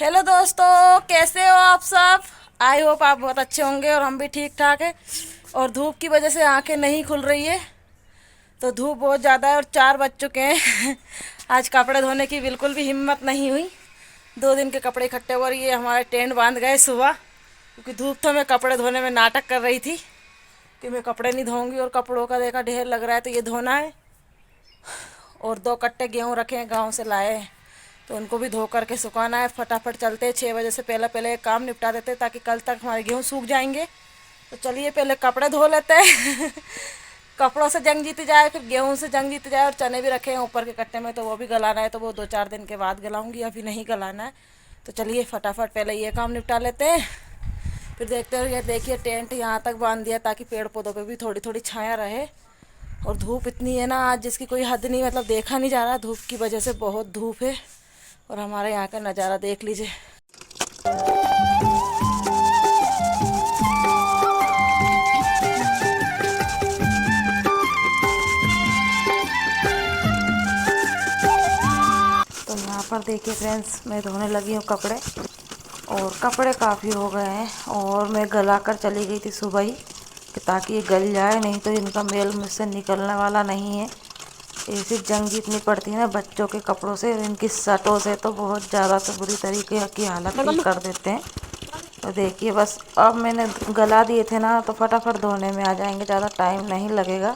Hello दोस्तों, कैसे हो आप सब। आई होप आप बहुत अच्छे होंगे और हम भी ठीक ठाक है। और धूप की वजह से आंखें नहीं खुल रही है, तो धूप बहुत ज़्यादा है और 4 बज चुके हैं। आज कपड़े धोने की बिल्कुल भी हिम्मत नहीं हुई। 2 दिन के कपड़े इकट्ठे हुए और ये हमारे टेंट बांध गए सुबह, क्योंकि धूप तो मैं कपड़े धोने में नाटक कर रही थी कि मैं कपड़े नहीं धोऊंगी, और कपड़ों का देखा ढेर लग रहा है तो ये धोना है। और 2 कट्टे गेहूँ रखे हैं, गाँव से लाए हैं, तो उनको भी धो करके सुखाना है। फटाफट चलते हैं, 6 बजे से पहले पहले एक काम निपटा देते हैं ताकि कल तक हमारे गेहूँ सूख जाएंगे। तो चलिए पहले कपड़े धो लेते हैं। कपड़ों से जंग जीती जाए, फिर गेहूँ से जंग जीती जाए। और चने भी रखे हैं ऊपर के कट्टे में, तो वो भी गलाना है, तो वो 2-4 दिन के बाद गलाऊंगी, अभी नहीं गलाना है। तो चलिए फटाफट पहले ये काम निपटा लेते हैं, फिर देखते हैं। ये देखिए टेंट यहाँ तक बांध दिया ताकि पेड़ पौधों पे भी थोड़ी थोड़ी छाया रहे। और धूप इतनी है ना आज, जिसकी कोई हद नहीं, मतलब देखा नहीं जा रहा, धूप की वजह से बहुत धूप है। और हमारे यहाँ का नज़ारा देख लीजिए। तो यहाँ पर देखिए फ्रेंड्स, मैं धोने लगी हूँ कपड़े, और कपड़े काफ़ी हो गए हैं। और मैं गला कर चली गई थी सुबह ही कि ताकि ये गल जाए, नहीं तो इनका मेल मुझसे निकलने वाला नहीं है। ऐसी जंग जीतनी पड़ती है ना बच्चों के कपड़ों से, और इनकी शर्टों से तो बहुत ज़्यादा से बुरी तरीके की हालत ही कर देते हैं। तो देखिए बस अब मैंने गला दिए थे ना, तो फटाफट धोने में आ जाएंगे, ज़्यादा टाइम नहीं लगेगा।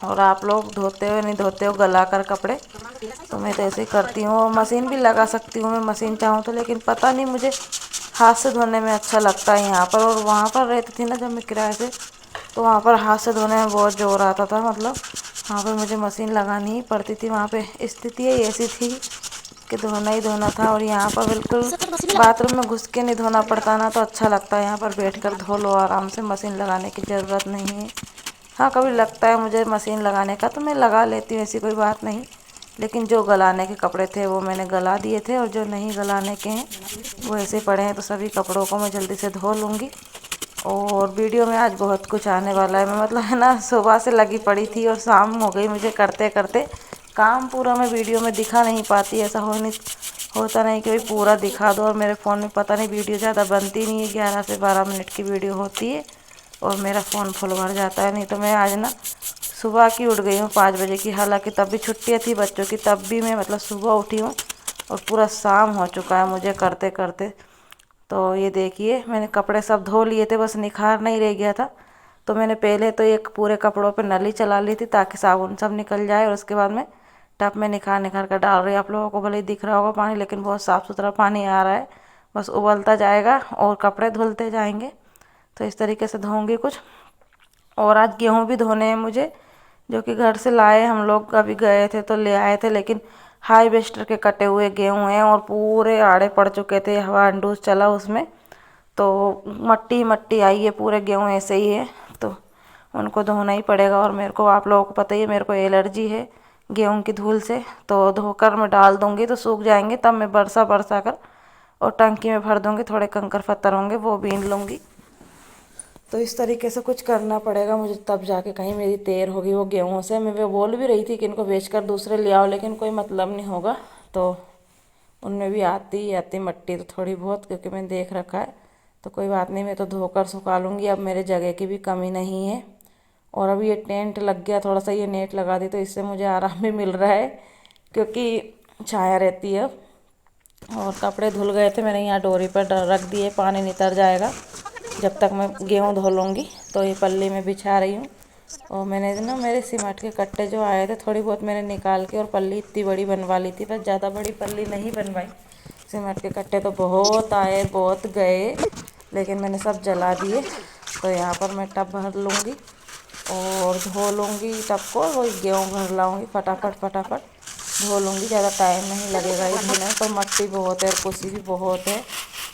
और आप लोग धोते हो नहीं धोते हो गला कर कपड़े, तो मैं तो ऐसे ही करती हूँ। और मशीन भी लगा सकती हूँ मैं, मशीन चाहूँ तो, लेकिन पता नहीं मुझे हाथ से धोने में अच्छा लगता है यहाँ पर। और वहाँ पर रहती थी ना जब मैं किराए से, तो वहाँ पर हाथ से धोने में बहुत जोर आता था, मतलब वहाँ पर मुझे मशीन लगानी ही पड़ती थी। वहाँ पे स्थिति ही ऐसी थी कि धोना ही धोना था। और यहाँ पर बिल्कुल बाथरूम में घुस के नहीं धोना पड़ता ना, तो अच्छा लगता है। यहाँ पर बैठकर धो लो आराम से, मशीन लगाने की ज़रूरत नहीं है। हाँ कभी लगता है मुझे मशीन लगाने का तो मैं लगा लेती हूँ, ऐसी कोई बात नहीं। लेकिन जो गलाने के कपड़े थे वो मैंने गला दिए थे, और जो नहीं गलाने के हैं वो ऐसे पड़े हैं। तो सभी कपड़ों को मैं जल्दी से धो लूँगी। और वीडियो में आज बहुत कुछ आने वाला है। मैं मतलब है ना सुबह से लगी पड़ी थी और शाम हो गई मुझे करते करते। काम पूरा मैं वीडियो में दिखा नहीं पाती, ऐसा होता नहीं कि भाई पूरा दिखा दो। और मेरे फ़ोन में पता नहीं वीडियो ज़्यादा बनती नहीं है, 11 से 12 मिनट की वीडियो होती है और मेरा फ़ोन फुल भर जाता है। नहीं तो मैं आज ना सुबह की उठ गई हूँ 5 बजे की, हालांकि तब भी छुट्टियाँ थी बच्चों की, तब भी मैं मतलब सुबह उठी हूँ। और पूरा शाम हो चुका है मुझे करते करते। तो ये देखिए मैंने कपड़े सब धो लिए थे, बस निखार नहीं रह गया था। तो मैंने पहले तो एक पूरे कपड़ों पे नली चला ली थी ताकि साबुन सब निकल जाए, और उसके बाद में टब में निखार निखार कर डाल रही। आप लोगों को भले ही दिख रहा होगा पानी, लेकिन बहुत साफ़ सुथरा पानी आ रहा है। बस उबलता जाएगा और कपड़े धुलते जाएंगे। तो इस तरीके से धोऊंगी कुछ। और आज गेहूँ भी धोने हैं मुझे, जो कि घर से लाए हम लोग, अभी गए थे तो ले आए थे, लेकिन हार्वेस्टर के कटे हुए गेहूँ हैं और पूरे आड़े पड़ चुके थे, हवा अंडूस चला उसमें, तो मट्टी मट्टी आई है, पूरे गेहूँ ऐसे ही है। तो उनको धोना ही पड़ेगा। और मेरे को, आप लोगों को पता ही है, मेरे को एलर्जी है गेहूँ की धूल से। तो धोकर मैं डाल दूँगी तो सूख जाएंगे, तब मैं बरसा बरसा कर और टंकी में भर दूँगी। थोड़े कंकर पत्थर होंगे वो बीन लूँगी। तो इस तरीके से कुछ करना पड़ेगा मुझे, तब जाके कहीं मेरी तैर होगी वो गेहूँ से। मैं वो बोल भी रही थी कि इनको बेचकर दूसरे ले आओ, लेकिन कोई मतलब नहीं होगा। तो उनमें भी आती ही आती मट्टी तो थोड़ी बहुत, क्योंकि मैंने देख रखा है। तो कोई बात नहीं, मैं तो धोकर सुखा लूँगी। अब मेरे जगह की भी कमी नहीं है। और अभी ये टेंट लग गया, थोड़ा सा ये नेट लगा दी, तो इससे मुझे आराम भी मिल रहा है, क्योंकि छाया रहती है। और कपड़े धुल गए थे, मैंने यहाँ डोरी पर रख दिए, पानी नितर जाएगा जब तक मैं गेहूँ धो लूँगी। तो ये पल्ली में बिछा रही हूँ। और मैंने ना मेरे सीमेंट के कट्टे जो आए थे, थोड़ी बहुत मैंने निकाल के और पल्ली इतनी बड़ी बनवा ली थी, पर ज़्यादा बड़ी पल्ली नहीं बनवाई। सीमेंट के कट्टे तो बहुत आए, बहुत गए, लेकिन मैंने सब जला दिए। तो यहाँ पर मैं टब भर लूँगी और धो लूँगी टब को, वही गेहूँ भर लाऊँगी, फटाफट फटाफट धो लूँगी। ज़्यादा टाइम नहीं लगेगा ये धोने में, पर मट्टी बहुत है और कुर्सी भी बहुत है।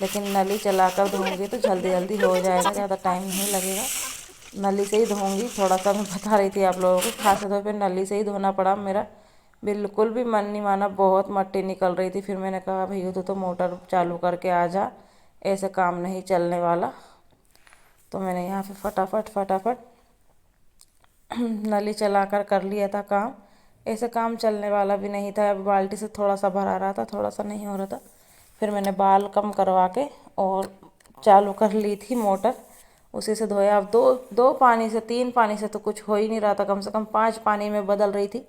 लेकिन नली चलाकर धोऊंगी तो जल्दी जल्दी हो जाएगा, ज़्यादा टाइम नहीं लगेगा। नली से ही धोऊंगी। थोड़ा सा मैं बता रही थी आप लोगों को, खास तौर पे नली से ही धोना पड़ा मेरा। बिल्कुल भी मन नहीं माना, बहुत मट्टी निकल रही थी। फिर मैंने कहा भैया तो मोटर चालू करके आ जा, ऐसे काम नहीं चलने वाला। तो मैंने यहाँ पे फटाफट फटाफट नली चलाकर कर लिया था काम। ऐसे काम चलने वाला भी नहीं था। अब बाल्टी से थोड़ा सा भरा रहा था, थोड़ा सा नहीं हो रहा था। फिर मैंने बाल कम करवा के और चालू कर ली थी मोटर, उसी से धोया। अब दो दो पानी से 3 पानी से तो कुछ हो ही नहीं रहा था, कम से कम 5 पानी में बदल रही थी,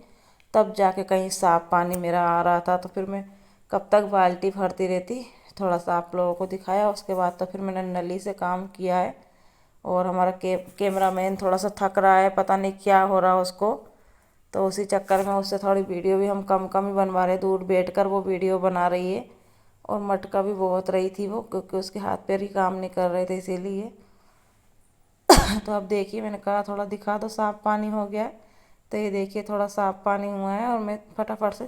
तब जाके कहीं साफ पानी मेरा आ रहा था। तो फिर मैं कब तक बाल्टी भरती रहती। थोड़ा सा आप लोगों को दिखाया, उसके बाद तो फिर मैंने नली से काम किया है। और हमारा कैमरामैन थोड़ा सा थक रहा है, पता नहीं क्या हो रहा है उसको, तो उसी चक्कर में उससे थोड़ी वीडियो भी हम कम कम ही बनवा रहे, दूर बैठ कर वो वीडियो बना रही है। और मटका भी बहुत रही थी वो, क्योंकि उसके हाथ पैर ही काम नहीं कर रहे थे इसीलिए। तो अब देखिए, मैंने कहा थोड़ा दिखा दो, साफ़ पानी हो गया है। तो ये देखिए थोड़ा साफ़ पानी हुआ है और मैं फटाफट से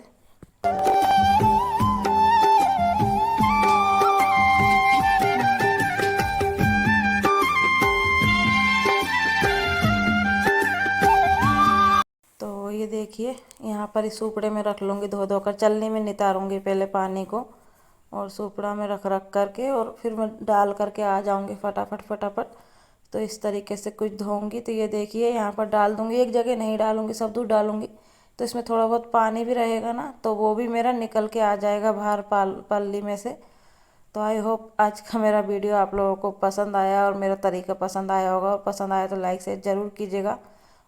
तो ये देखिए यहाँ पर इस सूपड़े में रख लूँगी, धो धो कर चलनी में नितारूंगी पहले पानी को, और सूपड़ा में रख रख करके और फिर मैं डाल करके आ जाऊँगी फटाफट फटाफट। तो इस तरीके से कुछ धोऊंगी। तो ये देखिए यहाँ पर डाल दूँगी, एक जगह नहीं डालूँगी, सब दूर डालूँगी। तो इसमें थोड़ा बहुत पानी भी रहेगा ना, तो वो भी मेरा निकल के आ जाएगा बाहर पल्ली में से। तो आई होप आज का मेरा वीडियो आप लोगों को पसंद आया और मेरा तरीका पसंद आया होगा, और पसंद आया तो लाइक शेयर ज़रूर कीजिएगा।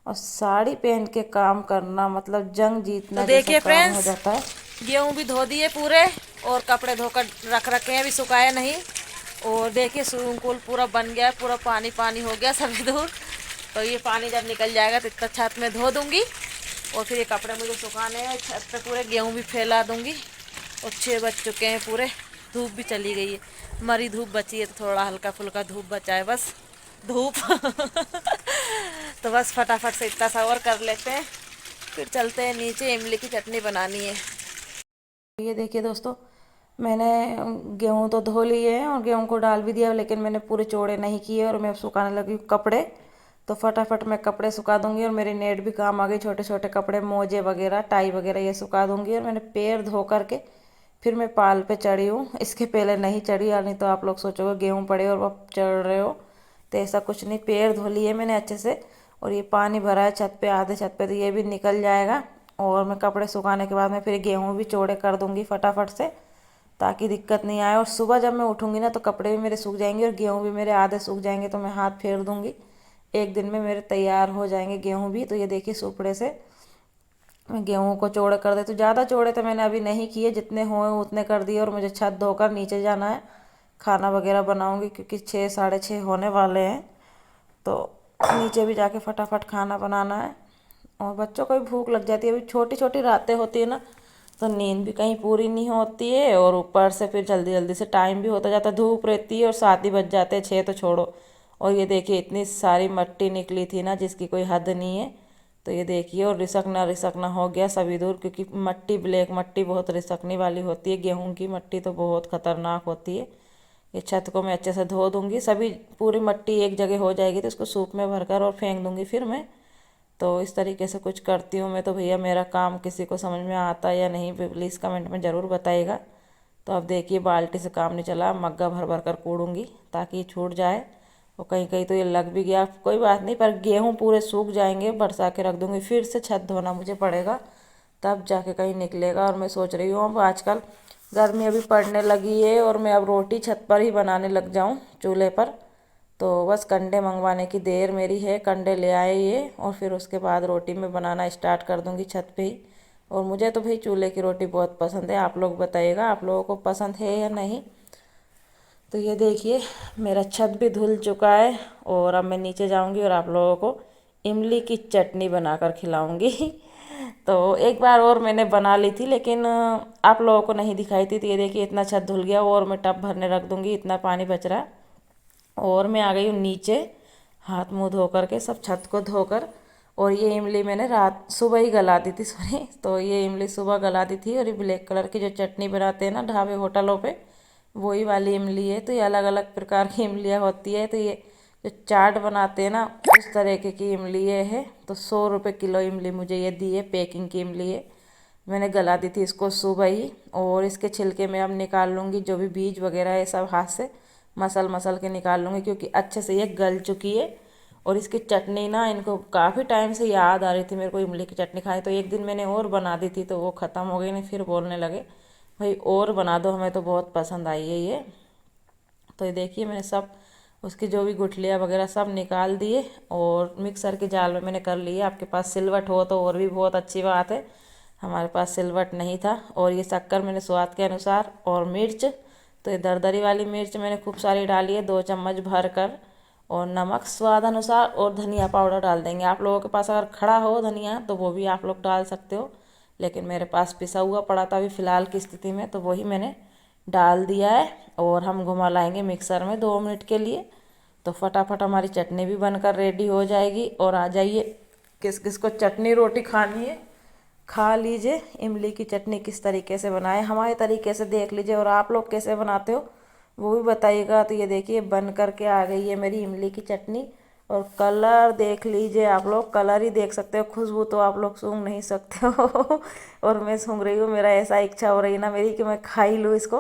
और साड़ी पहन के काम करना मतलब जंग जीतना तो जैसा काम हो जाता है। गेहूँ भी धो दिए पूरे, और कपड़े धोकर रख रखे हैं, अभी सुखाए नहीं। और देखिए स्विमिंग पूल पूरा बन गया है, पूरा पानी पानी हो गया सभी दूर। तो ये पानी जब निकल जाएगा तो इतना छत में धो दूँगी, और फिर ये कपड़े मुझे सुखाने हैं, छत पे पूरे गेहूँ भी फैला दूँगी। और 6 बज चुके हैं पूरे, धूप भी चली गई है, मरी धूप बची है, तो थोड़ा हल्का फुल्का धूप बचा है बस, धूप तो बस फटाफट से इतना सा और कर लेते हैं, फिर चलते हैं नीचे, इमली की चटनी बनानी है। ये देखिए दोस्तों, मैंने गेहूँ तो धो लिए हैं और गेहूँ को डाल भी दिया, लेकिन मैंने पूरे चौड़े नहीं किए, और मैं अब सुखाने लगी कपड़े। तो फटाफट मैं कपड़े सुखा दूंगी, और मेरी नेट भी काम आ गई, छोटे छोटे कपड़े, मोजे वगैरह, टाई वगैरह ये सुखा दूंगी। और मैंने पैर धो करके फिर मैं पाल पे चढ़ी हूँ, इसके पहले नहीं चढ़ी, या नहीं तो आप लोग सोचोगे गेहूँ पड़े और वो चढ़ रहे हो, तो ऐसा कुछ नहीं। पैर धो लिए मैंने अच्छे से, और ये पानी भरा है छत पे, आधे छत पे, तो ये भी निकल जाएगा। और मैं कपड़े सुखाने के बाद मैं फिर गेहूँ भी चौड़े कर दूँगी फटाफट से, ताकि दिक्कत नहीं आए। और सुबह जब मैं उठूँगी ना, तो कपड़े भी मेरे सूख जाएंगे और गेहूँ भी मेरे आधे सूख जाएंगे, तो मैं हाथ फेर दूँगी, एक दिन में मेरे तैयार हो जाएंगे गेहूँ भी। तो ये देखिए सुपड़े से मैं गेहूँ को चौड़े कर दे, तो ज़्यादा चौड़े तो मैंने अभी नहीं किए, जितने हुए उतने कर दिए। और मुझे छत धोकर नीचे जाना है, खाना वगैरह बनाऊँगी, क्योंकि 6 साढ़े 6 होने वाले हैं, तो नीचे भी जाके फटाफट खाना बनाना है। और बच्चों को भी भूख लग जाती है, अभी छोटी छोटी रातें होती है ना, तो नींद भी कहीं पूरी नहीं होती है, और ऊपर से फिर जल्दी जल्दी से टाइम भी होता जाता है, धूप रहती है, और 7 ही बज जाते हैं, 6 तो छोड़ो। और ये देखिए इतनी सारी मट्टी निकली थी ना, जिसकी कोई हद नहीं है। तो ये देखिए, और रिसकना हो गया सभी दूर, क्योंकि मट्टी, ब्लैक मट्टी बहुत रिसकने वाली होती है, गेहूं की मट्टी तो बहुत ख़तरनाक होती है। ये छत को मैं अच्छे से धो दूँगी, सभी पूरी मट्टी एक जगह हो जाएगी, तो इसको सूप में भरकर और फेंक दूँगी फिर मैं। तो इस तरीके से कुछ करती हूँ मैं। तो भैया मेरा काम किसी को समझ में आता है या नहीं, प्लीज़ कमेंट में ज़रूर बताइएगा। तो अब देखिए बाल्टी से काम नहीं चला, मग्गा भर भर कर कूड़ूँगी ताकि ये छूट जाए। और कहीं कहीं तो ये लग भी गया, कोई बात नहीं, पर गेहूँ पूरे सूख जाएंगे, बरसा के रख दूँगी, फिर से छत धोना मुझे पड़ेगा, तब जाके कहीं निकलेगा। और मैं सोच रही हूँ अब आजकल गर्मी अभी पड़ने लगी है, और मैं अब रोटी छत पर ही बनाने लग जाऊँ, चूल्हे पर। तो बस कंडे मंगवाने की देर मेरी है, कंडे ले आए ये, और फिर उसके बाद रोटी में बनाना स्टार्ट कर दूँगी छत पे ही। और मुझे तो भाई चूल्हे की रोटी बहुत पसंद है, आप लोग बताइएगा आप लोगों को पसंद है या नहीं। तो ये देखिए मेरा छत भी धुल चुका है, और अब मैं नीचे जाऊंगी और आप लोगों को इमली की चटनी बनाकर खिलाऊंगी तो एक बार और मैंने बना ली थी, लेकिन आप लोगों को नहीं दिखाई थी। तो ये देखिए इतना छत धुल गया, और मैं टब भरने रख दूंगी, इतना पानी बच रहा। और मैं आ गई हूँ नीचे, हाथ मुंह धो करके, सब छत को धोकर। और ये इमली मैंने रात सुबह ही गला दी थी, सॉरी, तो ये इमली सुबह गला दी थी। और ये ब्लैक कलर की जो चटनी बनाते हैं ना ढाबे होटलों पे, वही वाली इमली है। तो ये अलग अलग प्रकार की इमलियाँ होती है, तो ये जो चाट बनाते हैं ना, उस तरीके की इमली ये है। तो 100 रुपये किलो इमली मुझे ये दी है, पैकिंग की इमली है। मैंने गला दी थी इसको सुबह ही। और इसके छिलके में अब निकाल लूँगी, जो भी बीज वगैरह है सब हाथ से मसल मसल के निकाल लूँगी, क्योंकि अच्छे से ये गल चुकी है। और इसकी चटनी ना, इनको काफ़ी टाइम से याद आ रही थी मेरे को इमली की चटनी खाई, तो एक दिन मैंने और बना दी थी, तो वो ख़त्म हो गई, नहीं फिर बोलने लगे भाई और बना दो, हमें तो बहुत पसंद आई है ये। तो ये देखिए मैंने सब उसकी जो भी गुठलियाँ वगैरह सब निकाल दिए और मिक्सर के जाल में मैंने कर लिया। आपके पास सिलवट हो तो और भी बहुत अच्छी बात है, हमारे पास सिलवट नहीं था। और ये शक्कर मैंने स्वाद के अनुसार, और मिर्च तो ये दरदरी वाली मिर्च मैंने खूब सारी डाली है, 2 चम्मच भर कर। और नमक स्वाद अनुसार, और धनिया पाउडर डाल देंगे। आप लोगों के पास अगर खड़ा हो धनिया तो वो भी आप लोग डाल सकते हो, लेकिन मेरे पास पिसा हुआ पड़ा था अभी फ़िलहाल की स्थिति में, तो वही मैंने डाल दिया है। और हम घुमा लाएंगे मिक्सर में 2 मिनट के लिए, तो फटाफट हमारी चटनी भी बनकर रेडी हो जाएगी। और आ जाइए, किस किस को चटनी रोटी खानी है खा लीजिए। इमली की चटनी किस तरीके से बनाए हमारे तरीके से देख लीजिए, और आप लोग कैसे बनाते हो वो भी बताइएगा। तो ये देखिए बन करके आ गई है मेरी इमली की चटनी। और कलर देख लीजिए, आप लोग कलर ही देख सकते हो, खुशबू तो आप लोग सूंघ नहीं सकते हो और मैं सूंघ रही हूँ, मेरा ऐसा इच्छा हो रही है ना मेरी कि मैं खा ही लूँ इसको।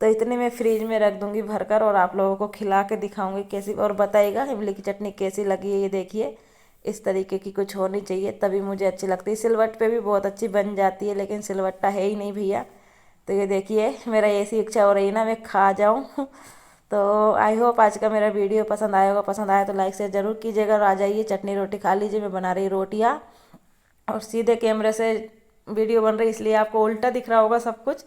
तो इतने मैं फ्रिज में रख दूँगी भरकर, और आप लोगों को खिला के दिखाऊंगी कैसी, और बताइएगा इमली की चटनी कैसी लगी है। ये देखिए इस तरीके की कुछ होनी चाहिए तभी मुझे अच्छी लगती है। सिलवट पे भी बहुत अच्छी बन जाती है, लेकिन सिलवट्टा है ही नहीं भैया। तो ये देखिए मेरा ऐसी इच्छा हो रही है ना मैं खा जाऊँ तो आई होप आज का मेरा वीडियो पसंद आया होगा। पसंद आया तो लाइक शेयर ज़रूर कीजिएगा, और आ जाइए चटनी रोटी खा लीजिए। मैं बना रही रोटियाँ, और सीधे कैमरे से वीडियो बन रही इसलिए आपको उल्टा दिख रहा होगा सब कुछ,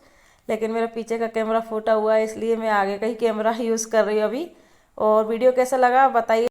लेकिन मेरा पीछे का कैमरा फूटा हुआ है इसलिए मैं आगे का ही कैमरा यूज़ कर रही हूँ अभी। और वीडियो कैसा लगा बताइए।